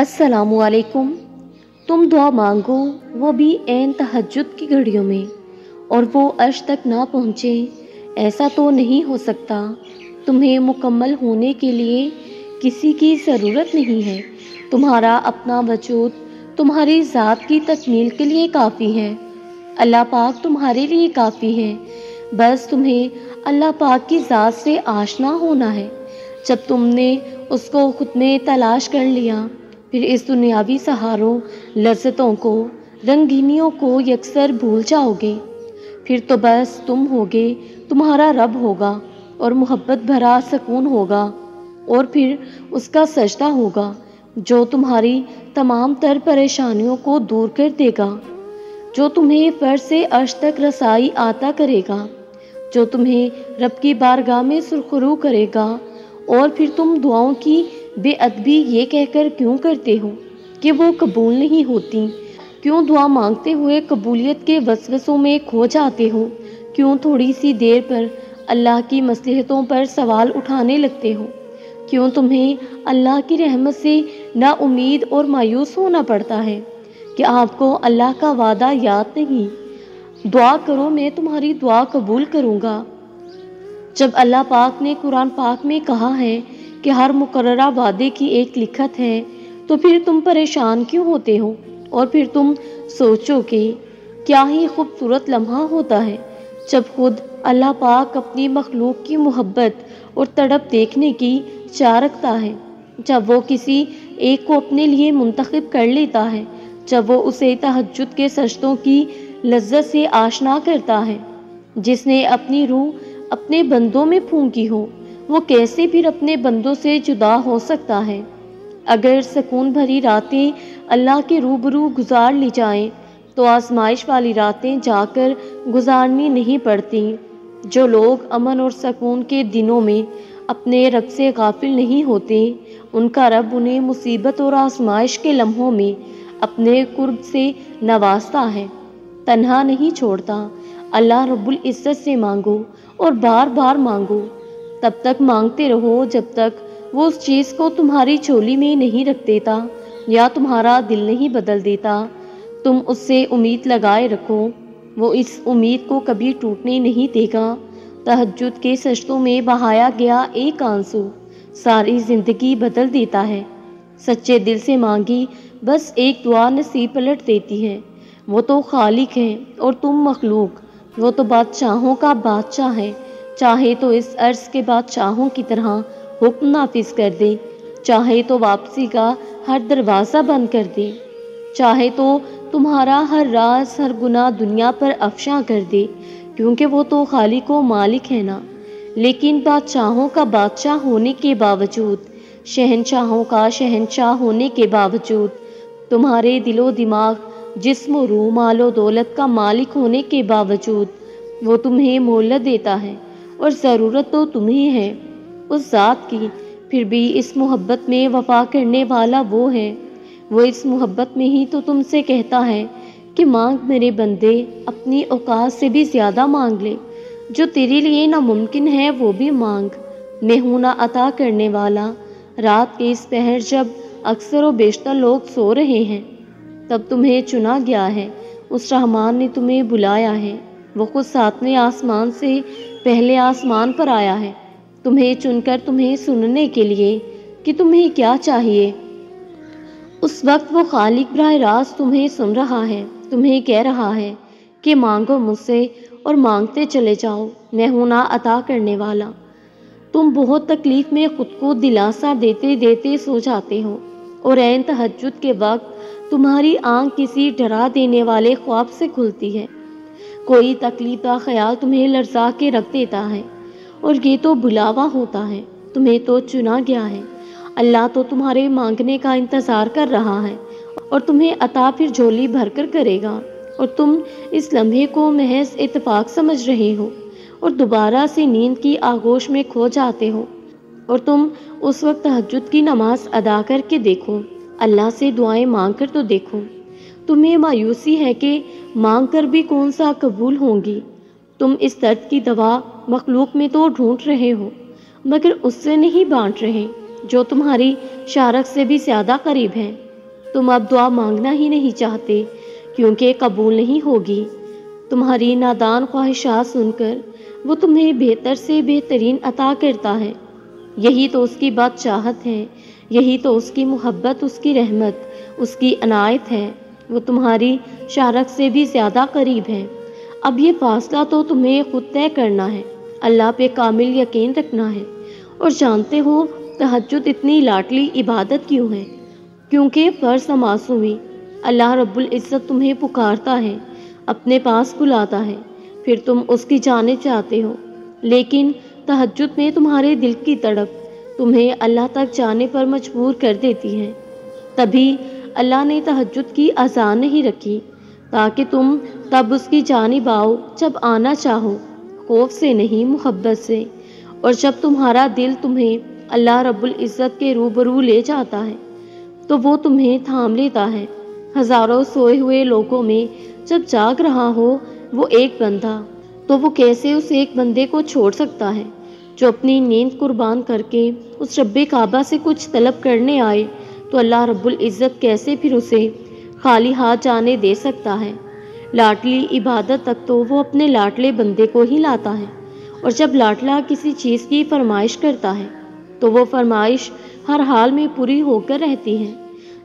अस्सलामु अलैकुम। तुम दुआ मांगो, वो भी ऐन तहज्जुद की घड़ियों में, और वो अर्श तक ना पहुँचे। ऐसा तो नहीं हो सकता। तुम्हें मुकम्मल होने के लिए किसी की ज़रूरत नहीं है। तुम्हारा अपना वजूद तुम्हारी ज़ात की तकमील के लिए काफ़ी है। अल्लाह पाक तुम्हारे लिए काफ़ी है। बस तुम्हें अल्लाह पाक की ज़ात से आशना होना है। जब तुमने उसको खुद में तलाश कर लिया, फिर इस दुनियावी सहारों, लज़्ज़तों को, रंगीनियों को यकसर भूल जाओगे। फिर तो बस तुम होगे, तुम्हारा रब होगा, और मोहब्बत भरा सुकून होगा, और फिर उसका सजदा होगा जो तुम्हारी तमाम तर परेशानियों को दूर कर देगा, जो तुम्हें फर्श से अर्श तक रसाई आता करेगा, जो तुम्हें रब की बारगाह में सुरखरू करेगा। और फिर तुम दुआओं की बेअदबी ये कहकर क्यों करते हो कि वो कबूल नहीं होती? क्यों दुआ मांगते हुए कबूलियत के वसवसों में खो जाते हो? क्यों थोड़ी सी देर पर अल्लाह की मसलहतों पर सवाल उठाने लगते हो? क्यों तुम्हें अल्लाह की रहमत से ना उम्मीद और मायूस होना पड़ता है कि आपको अल्लाह का वादा याद नहीं? दुआ करो, मैं तुम्हारी दुआ कबूल करूँगा। जब अल्लाह पाक ने कुरान पाक में कहा है कि हर मुकर्ररा वादे की एक लिखत है, तो फिर तुम परेशान क्यों होते हो? और फिर तुम सोचो कि क्या ही खूबसूरत लम्हा होता है जब खुद अल्लाह पाक अपनी मखलूक की मोहब्बत और तड़प देखने की चाह रखता है, जब वो किसी एक को अपने लिए मुंतखब कर लेता है, जब वो उसे तहज्जुद के सजदों की लज्जत से आशना करता है। जिसने अपनी रूह अपने बंदों में फूंकी हो, वो कैसे फिर अपने बंदों से जुदा हो सकता है? अगर सुकून भरी रातें अल्लाह के रूबरू गुजार ली जाएं, तो आजमाइश वाली रातें जाकर गुजारनी नहीं पड़ती। जो लोग अमन और सुकून के दिनों में अपने रब से गाफिल नहीं होते, उनका रब उन्हें मुसीबत और आजमाइश के लम्हों में अपने कुर्ब से नवाजता है, तन्हा नहीं छोड़ता। अल्लाह रब्बुल इज़्ज़त से मांगो और बार बार मांगो। तब तक मांगते रहो जब तक वो उस चीज़ को तुम्हारी झोली में नहीं रख देता या तुम्हारा दिल नहीं बदल देता। तुम उससे उम्मीद लगाए रखो, वो इस उम्मीद को कभी टूटने नहीं देगा। तहज्जुद के सजदों में बहाया गया एक आंसू सारी ज़िंदगी बदल देता है। सच्चे दिल से मांगी बस एक दुआ नसीब पलट देती है। वो तो खालिक है और तुम मखलूक। वो तो बादशाहों का बादशाह है। चाहे तो इस अर्ज़ के बादशाहों की तरह हुक्म नाफिज कर दे, चाहे तो वापसी का हर दरवाज़ा बंद कर दे, चाहे तो तुम्हारा हर राज हर गुनाह दुनिया पर अफशा कर दे, क्योंकि वो तो खालिक व मालिक है ना। लेकिन बादशाहों का बादशाह होने के बावजूद, शहनशाहों का शहनशाह होने के बावजूद, तुम्हारे दिलो दिमाग जिस्म रूह मालो दौलत का मालिक होने के बावजूद वो तुम्हें मोहलत देता है, और ज़रूरत तो तुम्हें है उस ज़ात की। फिर भी इस मोहब्बत में वफा करने वाला वो है। वो इस मोहब्बत में ही तो तुमसे कहता है कि मांग मेरे बंदे, अपनी औकात से भी ज़्यादा मांग ले। जो तेरे लिए नामुमकिन है वो भी मांग। मैं हूं ना अता करने वाला। रात के इस पहर जब अक्सर व बेशतर लोग सो रहे हैं, तब तुम्हें चुना गया है। उस रहमान ने तुम्हें बुलाया है। वो खुद सातवें आसमान से पहले आसमान पर आया है, तुम्हें चुनकर तुम्हें सुनने के लिए कि तुम्हें क्या चाहिए। उस वक्त वो खालिक बराह रास्त तुम्हें सुन रहा है, तुम्हें कह रहा है कि मांगो मुझसे और मांगते चले जाओ, मैं हूं ना अता करने वाला। तुम बहुत तकलीफ में खुद को दिलासा देते देते सो जाते हो, और ऐन तहज्जुद के वक्त तुम्हारी आंख किसी डरा देने वाले ख्वाब से खुलती है। कोई तकलीफ का ख्याल तुम्हें लरसा के रख देता है, और ये तो बुलावा होता है। तुम्हें तो चुना गया है। अल्लाह तो तुम्हारे मांगने का इंतज़ार कर रहा है, और तुम्हें अता फिर झोली भरकर करेगा। और तुम इस लम्हे को महज इत्तेफाक समझ रहे हो, और दोबारा से नींद की आगोश में खो जाते हो। और तुम उस वक्त तहज्जुद की नमाज अदा करके देखो, अल्लाह से दुआएं मांग कर तो देखो। तुम्हें मायूसी है कि मांग कर भी कौन सा कबूल होंगी। तुम इस दर्द की दवा मखलूक में तो ढूंढ रहे हो, मगर उससे नहीं बांट रहे जो तुम्हारी शारक से भी ज़्यादा करीब है। تم اب دعا مانگنا ہی نہیں چاہتے کیونکہ قبول نہیں ہوگی۔ تمہاری نادان خواہشات سن کر وہ تمہیں بہتر سے بہترین عطا کرتا ہے۔ یہی تو اس کی بادشاہت ہے، یہی تو اس کی محبت، اس کی رحمت، اس کی عنایت ہے۔ وہ تمہاری شارک سے بھی زیادہ قریب ہے۔ اب یہ فاصلہ تو تمہیں خود طے کرنا ہے، اللہ پہ کامل یقین رکھنا ہے۔ اور جانتے ہو تہجد اتنی لاڈلی عبادت کیوں ہے؟ کیونکہ فرض نمازوں میں اللہ رب العزت تمہیں پکارتا ہے، اپنے پاس بلاتا ہے، پھر تم اس کی جانب جاتے ہو۔ لیکن تہجد میں تمہارے دل کی تڑپ تمہیں اللہ تک جانے پر مجبور کر دیتی ہے۔ تبھی اللہ نے تہجد کی اذان نہیں رکھی تاکہ تم تب اس کی جانب آؤ جب آنا چاہو، خوف سے نہیں محبت سے۔ اور جب تمہارا دل تمہیں اللہ رب العزت کے روبرو لے جاتا ہے تو وہ تمہیں تھام لیتا ہے۔ ہزاروں سوئے ہوئے لوگوں میں جب جاگ رہا ہو وہ ایک بندہ، تو وہ کیسے اس ایک بندے کو چھوڑ سکتا ہے جو اپنی نیند قربان کر کے اس رب کعبہ سے کچھ طلب کرنے آئے؟ تو اللہ رب العزت کیسے پھر اسے خالی ہاتھ جانے دے سکتا ہے؟ لاڈلی عبادت تک تو وہ اپنے لاڈلے بندے کو ہی لاتا ہے، اور جب لاڈلا کسی چیز کی فرمائش کرتا ہے تو وہ فرمائش ہر حال میں پوری ہو کر رہتی ہے۔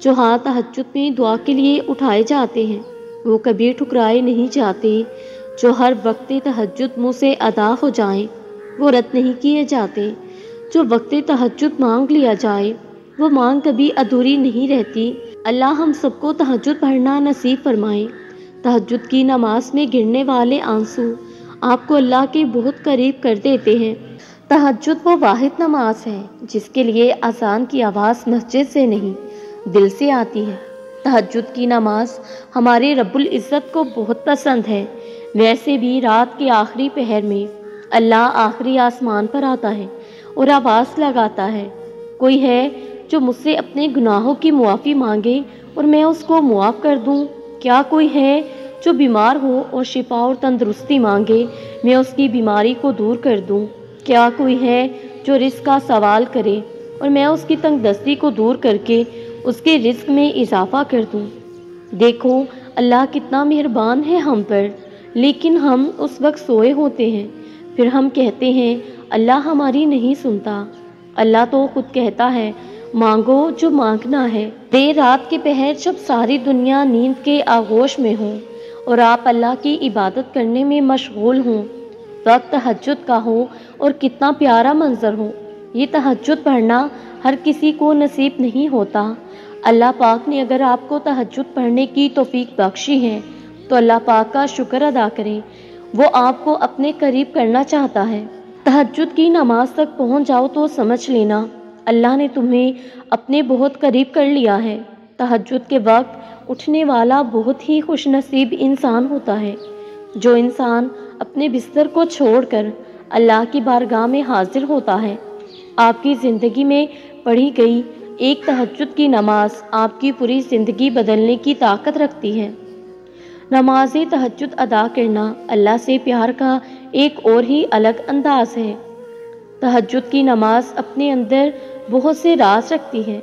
جو ہاتھ تہجد میں دعا کے لیے اٹھائے جاتے ہیں وہ کبھی ٹھکرائے نہیں جاتے، جو ہر وقت تہجد منہ سے ادا ہو جائیں وہ رد نہیں کیے جاتے، جو وقت تہجد مانگ لیا جائے وہ مانگ کبھی ادھوری نہیں رہتی۔ اللہ ہم سب کو تہجد پڑھنا نصیب فرمائے۔ تہجد کی نماز میں گرنے والے آنسو آپ کو اللہ کے بہت قریب کر دیتے ہیں۔ تہجد وہ واحد نماز ہے جس کے لیے اذان کی آواز مسجد سے نہیں دل سے آتی ہے۔ تہجد کی نماز ہمارے رب العزت کو بہت پسند ہے۔ ویسے بھی رات کے آخری پہر میں اللہ آخری آسمان پر آتا ہے اور آواز لگاتا ہے، کوئی ہے جو مجھ سے اپنے گناہوں کی معافی مانگے اور میں اس کو معاف کر دوں؟ کیا کوئی ہے جو بیمار ہو اور شفا اور تندرستی مانگے، میں اس کی بیماری کو دور کر دوں؟ کیا کوئی ہے جو رزق کا سوال کرے اور میں اس کی تنگ دستی کو دور کر کے اس کے رزق میں اضافہ کر دوں؟ دیکھو اللہ کتنا مہربان ہے ہم پر، لیکن ہم اس وقت سوئے ہوتے ہیں، پھر ہم کہتے ہیں اللہ ہماری نہیں سنتا۔ اللہ تو خود کہتا ہے مانگو جو مانگنا ہے۔ دیر رات کے پہر جب ساری دنیا نیند کے آغوش میں ہو اور آپ اللہ کی عبادت کرنے میں مشغول ہوں، وقت تہجد کا ہو اور کتنا پیارا منظر ہو، یہ تہجد پڑھنا ہر کسی کو نصیب نہیں ہوتا۔ اللہ پاک نے اگر آپ کو تہجد پڑھنے کی توفیق بخشی ہے تو اللہ پاک کا شکر ادا کریں، وہ آپ کو اپنے قریب کرنا چاہتا ہے۔ تہجد کی نماز تک پہنچ جاؤ تو سمجھ لینا اللہ نے تمہیں اپنے بہت قریب کر لیا ہے۔ تہجد کے وقت اٹھنے والا بہت ہی خوش نصیب انسان ہوتا ہے، جو انسان اپنے بستر کو چھوڑ کر اللہ کی بارگاہ میں حاضر ہوتا ہے۔ آپ کی زندگی میں پڑھی گئی ایک تہجد کی نماز آپ کی پوری زندگی بدلنے کی طاقت رکھتی ہے۔ نماز تہجد ادا کرنا اللہ سے پیار کا ایک اور ہی الگ انداز ہے۔ تہجد کی نماز اپنے اندر بہت سے راز رکھتی ہے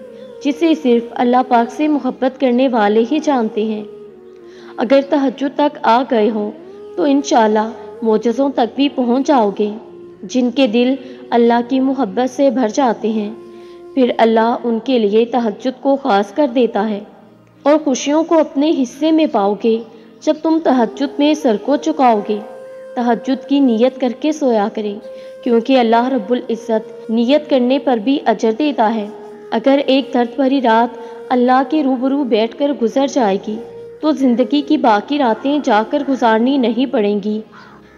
جسے صرف اللہ پاک سے محبت کرنے والے ہی جانتے ہیں۔ اگر تہجد تک آ گئے ہو تو انشاءاللہ معجزوں تک بھی پہنچ جاؤ گے۔ جن کے دل اللہ کی محبت سے بھر جاتے ہیں پھر اللہ ان کے لیے تہجد کو خاص کر دیتا ہے، اور خوشیوں کو اپنے حصے میں پاؤ گے جب تم تہجد میں سر کو جھکاؤ گے۔ تہجد کی نیت کر کے سویا کریں، کیونکہ اللہ رب العزت نیت کرنے پر بھی اجر دیتا ہے۔ اگر ایک درد بھری رات اللہ کے روبرو بیٹھ کر گزر جائے گی تو زندگی کی باقی راتیں جا کر گزارنی نہیں پڑیں گی۔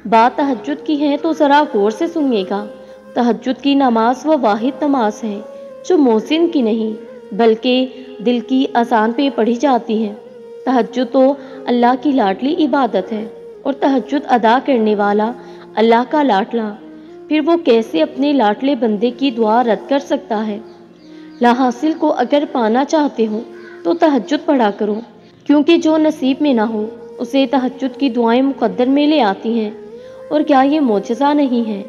بات تہجد کی ہے تو ذرا غور سے سنیے گا۔ تہجد کی نماز وہ واحد نماز ہے جو مؤذن کی نہیں بلکہ دل کی اذان پہ پڑھی جاتی ہے۔ تہجد تو اللہ کی لاڈلی عبادت ہے، اور تہجد ادا کرنے والا اللہ کا لاڈلا، پھر وہ کیسے اپنے لاڈلے بندے کی دعا رد کر سکتا ہے؟ لا حاصل کو اگر پانا چاہتے ہو تو تہجد پڑھا کرو، کیونکہ جو نصیب میں نہ ہو اسے تہجد کی دعائیں مقدر میں لے آتی ہیں۔ اور کیا یہ معجزہ نہیں ہے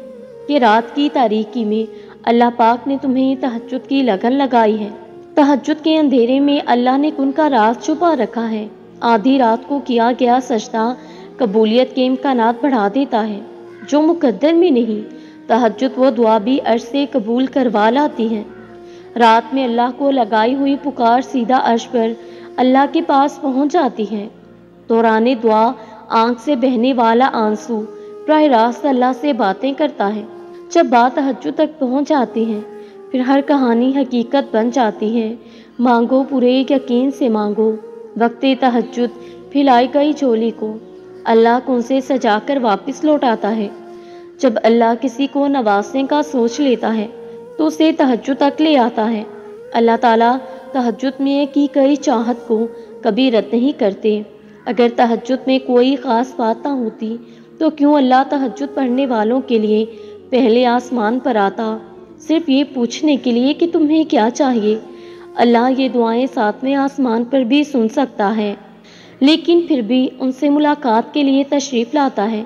کہ رات کی تاریکی میں اللہ پاک نے تمہیں تہجد کی لگن لگائی ہے؟ तहज्जुद के अंधेरे में अल्लाह ने उनका राज छुपा रखा है। आधी रात को किया गया सजदा कबूलियत के इम्कानात बढ़ा देता है जो मुकद्दर में नहीं। तहज्जुद वो दुआ भी अर्श से कबूल करवा लाती है। रात में अल्लाह को लगाई हुई पुकार सीधा अर्श पर अल्लाह के पास पहुंच जाती है। दौराने दुआ आंख से बहने वाला आंसू प्राय रास्त अल्लाह से बातें करता है। जब बात तहज्जुद तक पहुंच जाती है फिर हर कहानी हकीकत बन जाती है। मांगो पूरे यकीन से मांगो, वक्ते तहज्जुद फैलाई गई झोली को अल्लाह उनसे सजा कर वापस लौटाता है। जब अल्लाह किसी को नवाजने का सोच लेता है तो उसे तहज्जुद तक ले आता है। अल्लाह ताला तहज्जुद में की गई चाहत को कभी रद्द नहीं करते। अगर तहज्जुद में कोई ख़ास बात ना होती तो क्यों अल्लाह तहज्जुद पढ़ने वालों के लिए पहले आसमान पर आता, सिर्फ ये पूछने के लिए कि तुम्हें क्या चाहिए। अल्लाह ये दुआएं सातवें आसमान पर भी सुन सकता है, लेकिन फिर भी उनसे मुलाकात के लिए तशरीफ़ लाता है।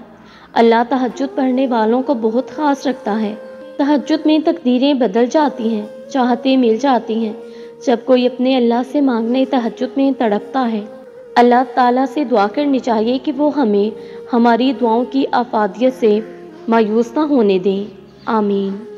अल्लाह तहज्जुद पढ़ने वालों को बहुत ख़ास रखता है। तहज्जुद में तकदीरें बदल जाती हैं, चाहतें मिल जाती हैं। जब कोई अपने अल्लाह से मांगने तहज्जुद में तड़पता है, अल्लाह ताला से दुआ करनी चाहिए कि वो हमें हमारी दुआओं की आफादियत से मायूस ना होने दें। आमीन।